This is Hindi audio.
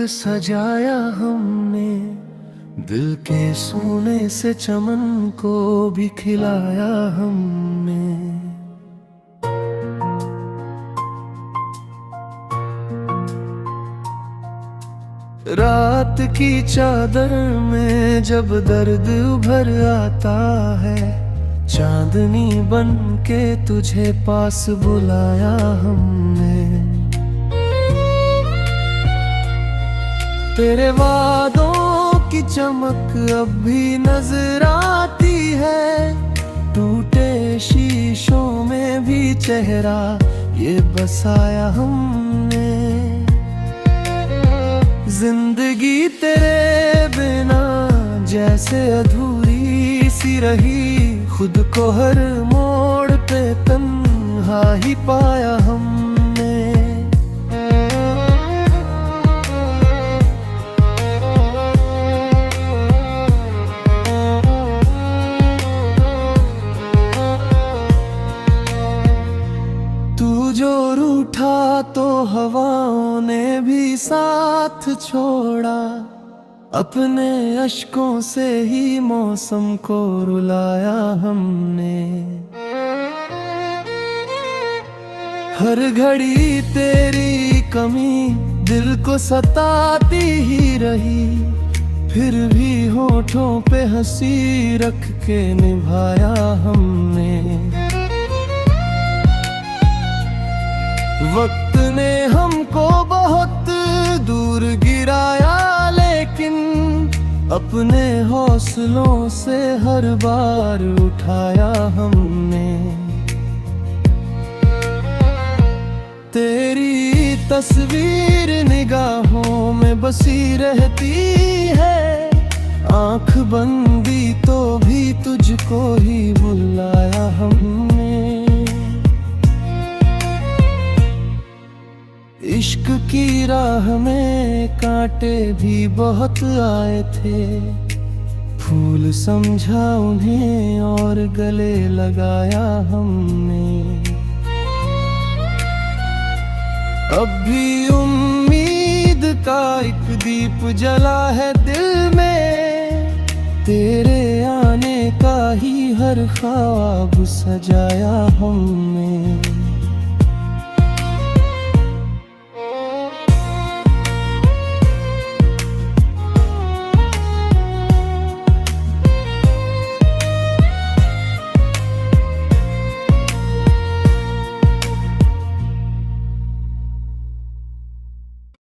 सजाया हमने, दिल के सोने से चमन को भी खिलाया हमने। रात की चादर में जब दर्द उभर आता है, चांदनी बन के तुझे पास बुलाया हमने। तेरे वादों की चमक अब भी नजर आती है, टूटे शीशों में भी चेहरा ये बसाया हमने। जिंदगी तेरे बिना जैसे अधूरी सी रही, खुद को हर मोड़ पे तन्हा ही पाया हमने। तू जो रूठा तो हवाओं ने भी साथ छोड़ा, अपने अश्कों से ही मौसम को रुलाया हमने। हर घड़ी तेरी कमी दिल को सताती ही रही, फिर भी होठों पे हंसी रख के निभाया हमने। वक्त ने हमको बहुत दूर गिराया, लेकिन अपने हौसलों से हर बार उठाया हमने। तेरी तस्वीर निगाहों में बसी रहती है, आंख बंदी तो भी तुझको ही बुलाया हमने। इश्क की राह में कांटे भी बहुत आए थे, फूल समझा उन्हें और गले लगाया हमने। अब भी उम्मीद का एक दीप जला है दिल में, तेरे आने का ही हर ख्वाब सजाया हमने।